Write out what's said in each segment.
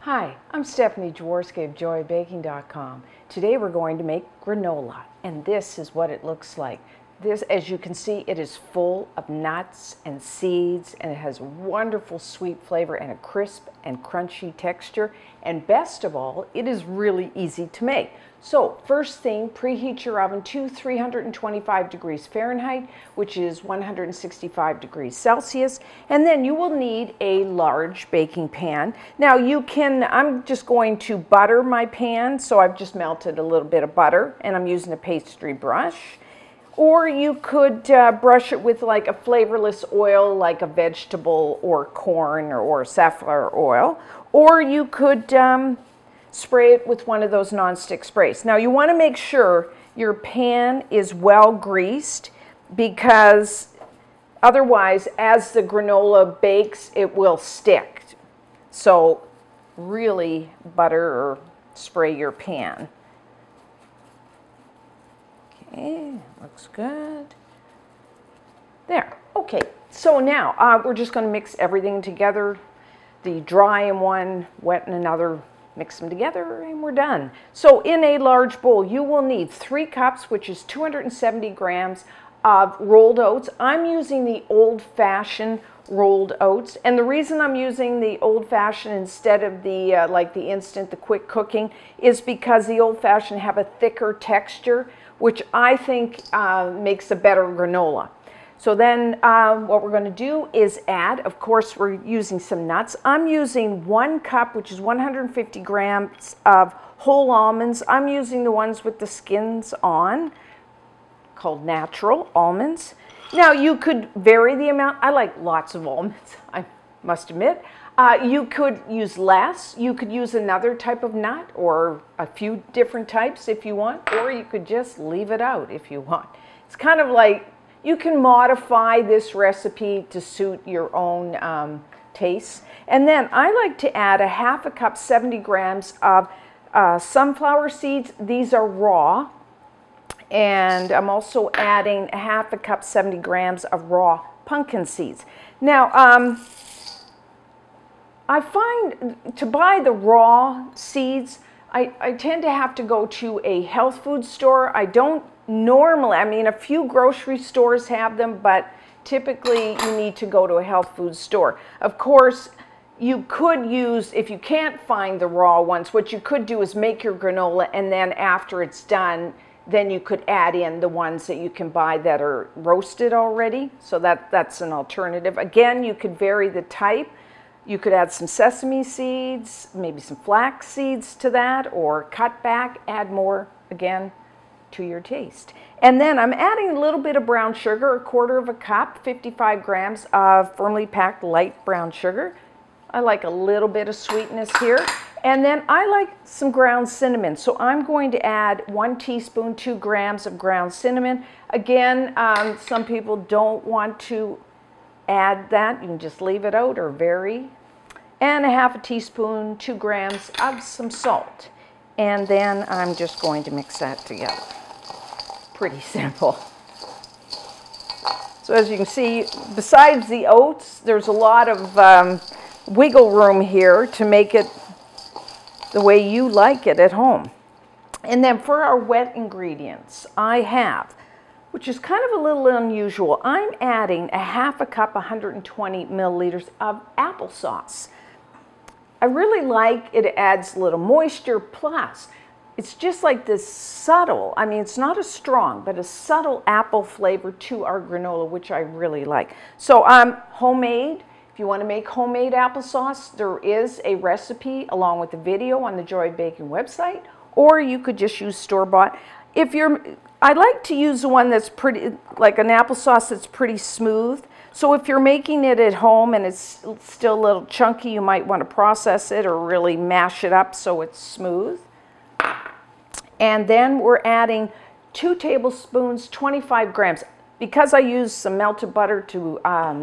Hi, I'm Stephanie Jaworski of joybaking.com. Today we're going to make granola, and this is what it looks like. This, as you can see, it is full of nuts and seeds, and it has wonderful sweet flavor and a crisp and crunchy texture. And best of all, it is really easy to make. So first thing, preheat your oven to 325 degrees Fahrenheit, which is 165 degrees Celsius. And then you will need a large baking pan. Now you can, I'm just going to butter my pan, so I've just melted a little bit of butter, and I'm using a pastry brush. Or you could brush it with like a flavorless oil, like a vegetable or corn or safflower oil. Or you could spray it with one of those nonstick sprays. Now you want to make sure your pan is well greased, because otherwise as the granola bakes it will stick. So really butter or spray your pan. Okay, looks good. There, okay. So now we're just going to mix everything together. The dry in one, wet in another, mix them together, and we're done. So in a large bowl, you will need 3 cups, which is 270 grams of rolled oats. I'm using the old-fashioned rolled oats, and the reason I'm using the old-fashioned instead of the like the instant, the quick cooking, is because the old-fashioned have a thicker texture, which I think makes a better granola. So then what we're going to do is add, of course, we're using some nuts. I'm using 1 cup, which is 150 grams of whole almonds. I'm using the ones with the skins on, called natural almonds. Now you could vary the amount. I like lots of almonds, I must admit. You could use less. You could use another type of nut or a few different types if you want, or you could just leave it out if you want. It's kind of like you can modify this recipe to suit your own tastes. And then I like to add a half a cup, 70 grams of sunflower seeds. These are raw. And I'm also adding a half a cup, 70 grams of raw pumpkin seeds. Now, I find to buy the raw seeds, I tend to have to go to a health food store. I don't normally, I mean, a few grocery stores have them, but typically you need to go to a health food store. Of course, you could use, if you can't find the raw ones, what you could do is make your granola, and then after it's done, then you could add in the ones that you can buy that are roasted already. So that's an alternative. Again, you could vary the type. You could add some sesame seeds, maybe some flax seeds to that, or cut back, add more, again, to your taste. And then I'm adding a little bit of brown sugar, 1/4 cup, 55 grams of firmly packed light brown sugar. I like a little bit of sweetness here. And then I like some ground cinnamon. So I'm going to add 1 teaspoon, 2 grams of ground cinnamon. Again, some people don't want to add that. You can just leave it out or vary. And a half a teaspoon, 2 grams of some salt. And then I'm just going to mix that together. Pretty simple. So as you can see, besides the oats, there's a lot of wiggle room here to make it the way you like it at home. And then for our wet ingredients, I have, which is kind of a little unusual, I'm adding a half a cup, 120 milliliters of applesauce. I really like it. It adds a little moisture, plus it's just like this subtle, I mean, it's not as strong, but a subtle apple flavor to our granola, which I really like. So homemade. If you want to make homemade applesauce, there is a recipe along with the video on the Joy Baking website, or you could just use store-bought. I like to use the one that's pretty, like an applesauce that's pretty smooth. So if you're making it at home and it's still a little chunky, you might want to process it or really mash it up so it's smooth. And then we're adding 2 tablespoons, 25 grams. Because I use some melted butter to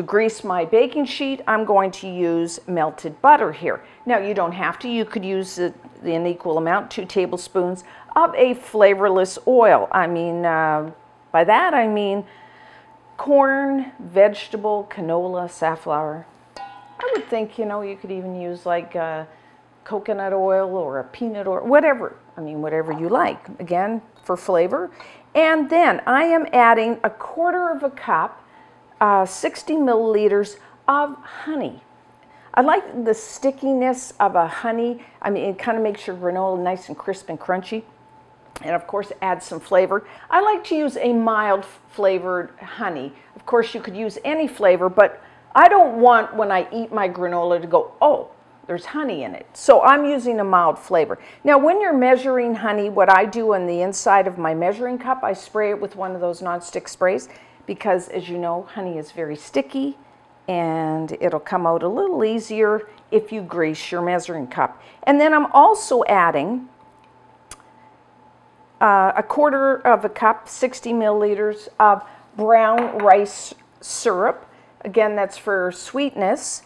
grease my baking sheet, I'm going to use melted butter here. Now you don't have to, you could use an equal amount, 2 tablespoons of a flavorless oil. I mean, by that I mean corn, vegetable, canola, safflower, I would think, you know, you could even use like coconut oil or a peanut oil, whatever. I mean, whatever you like, again, for flavor. And then I am adding 1/4 cup, 60 milliliters of honey. I like the stickiness of a honey. I mean, it kind of makes your granola nice and crisp and crunchy. And of course, add some flavor. I like to use a mild flavored honey. Of course, you could use any flavor, but I don't want when I eat my granola to go, oh, there's honey in it. So I'm using a mild flavor. Now, when you're measuring honey, what I do on the inside of my measuring cup, I spray it with one of those nonstick sprays because, as you know, honey is very sticky and it'll come out a little easier if you grease your measuring cup. And then I'm also adding 1/4 cup, 60 milliliters of brown rice syrup. Again, that's for sweetness.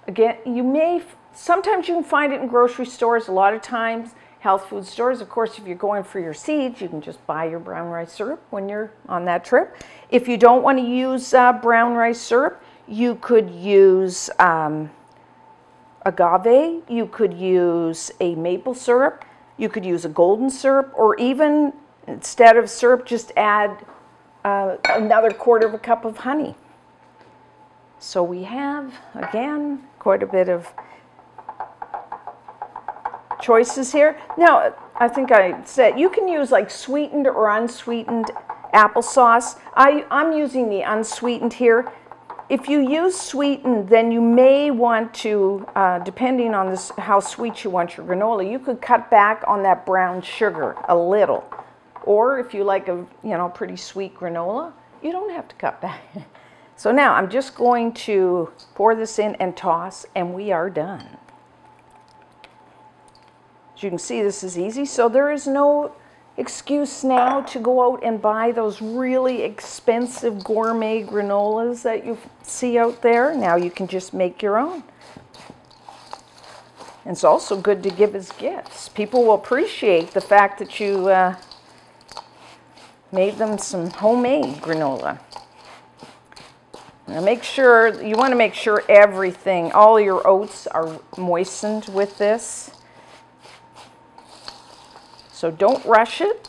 Again, sometimes you can find it in grocery stores, a lot of times health food stores. Of course, if you're going for your seeds, you can just buy your brown rice syrup when you're on that trip. If you don't want to use brown rice syrup, you could use agave, you could use a maple syrup, you could use a golden syrup, or even instead of syrup, just add another 1/4 cup of honey. So we have, again, quite a bit of choices here. Now, I think I said you can use like sweetened or unsweetened applesauce. I'm using the unsweetened here. If you use sweetened, then you may want to, depending on this, how sweet you want your granola, you could cut back on that brown sugar a little. Or if you like a pretty sweet granola, you don't have to cut back. So now I'm just going to pour this in and toss, and we are done. As you can see, this is easy. So there is no excuse now to go out and buy those really expensive gourmet granolas that you see out there. Now you can just make your own. And it's also good to give as gifts. People will appreciate the fact that you made them some homemade granola. Now you want to make sure everything, all your oats are moistened with this. So don't rush it.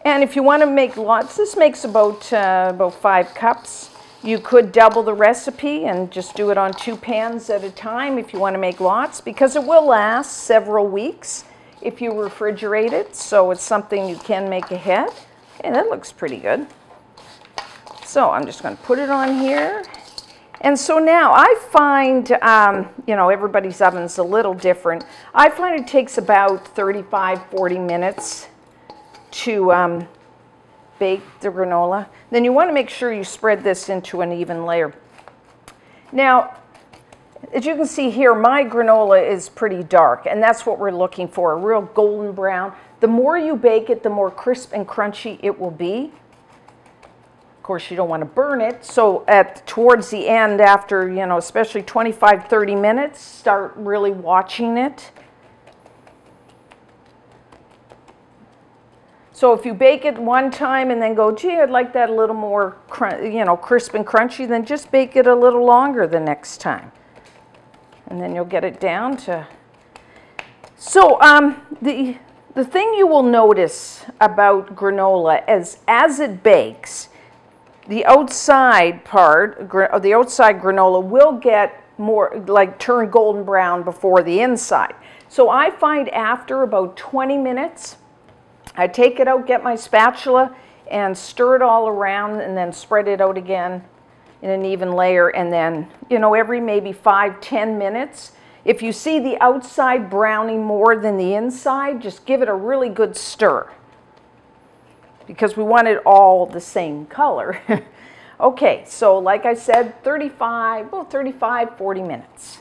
And if you want to make lots, this makes about 5 cups. You could double the recipe and just do it on 2 pans at a time if you want to make lots, because it will last several weeks if you refrigerate it. So it's something you can make ahead. Okay, that looks pretty good. So I'm just going to put it on here. And so now I find, everybody's oven's a little different. I find it takes about 35-40 minutes to bake the granola. Then you want to make sure you spread this into an even layer. Now, as you can see here, my granola is pretty dark, and that's what we're looking for, a real golden brown. The more you bake it, the more crisp and crunchy it will be. Of course, you don't want to burn it, so towards the end, after, especially 25-30 minutes, start really watching it. So if you bake it one time and then go, gee, I'd like that a little more, crisp and crunchy, then just bake it a little longer the next time. And then you'll get it down to... So the thing you will notice about granola is as it bakes, the outside granola will get more, turn golden brown before the inside. So I find after about 20 minutes, I take it out, get my spatula, and stir it all around, and then spread it out again in an even layer, and then, every maybe 5-10 minutes. If you see the outside browning more than the inside, just give it a really good stir, because we want it all the same color. Okay, so like I said, 35-40 minutes.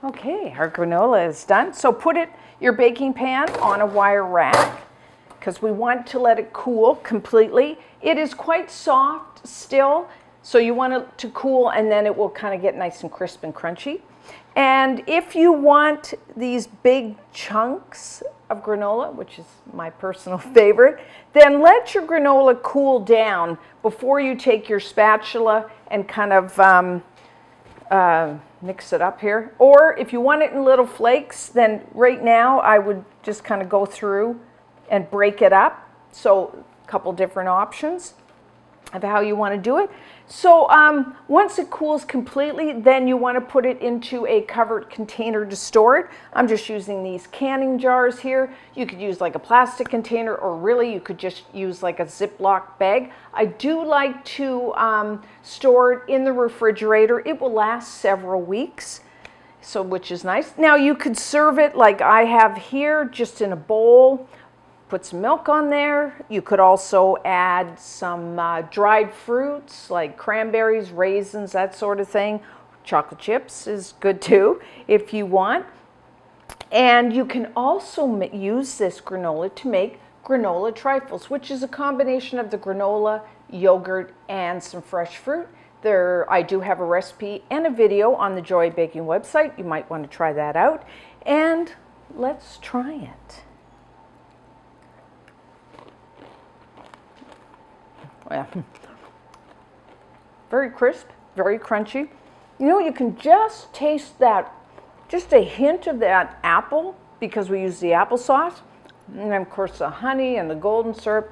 Okay, our granola is done. So put your baking pan on a wire rack, because we want to let it cool completely. It is quite soft still, So you want it to cool, and then it will kind of get nice and crisp and crunchy. And if you want these big chunks of granola, which is my personal favorite, then let your granola cool down before you take your spatula and kind of mix it up here. Or if you want it in little flakes, then right now I would just kind of go through and break it up. So a couple different options of how you want to do it. So once it cools completely, then you want to put it into a covered container to store it. I'm just using these canning jars here. You could use like a plastic container, or really you could just use like a Ziploc bag. I do like to store it in the refrigerator. It will last several weeks, so which is nice. Now you could serve it like I have here, just in a bowl. Put some milk on there. You could also add some dried fruits like cranberries, raisins, that sort of thing. Chocolate chips is good too if you want. And you can also use this granola to make granola trifles, which is a combination of the granola, yogurt, and some fresh fruit. I do have a recipe and a video on the Joy Baking website. You might want to try that out. And let's try it. Yeah. Very crisp, very crunchy. You know, you can just taste that, just a hint of that apple, because we use the applesauce. And then of course the honey and the golden syrup.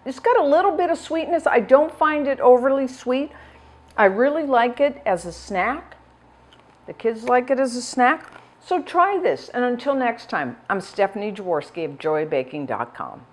It's got a little bit of sweetness. I don't find it overly sweet. I really like it as a snack. The kids like it as a snack. So try this. And until next time, I'm Stephanie Jaworski of joybaking.com.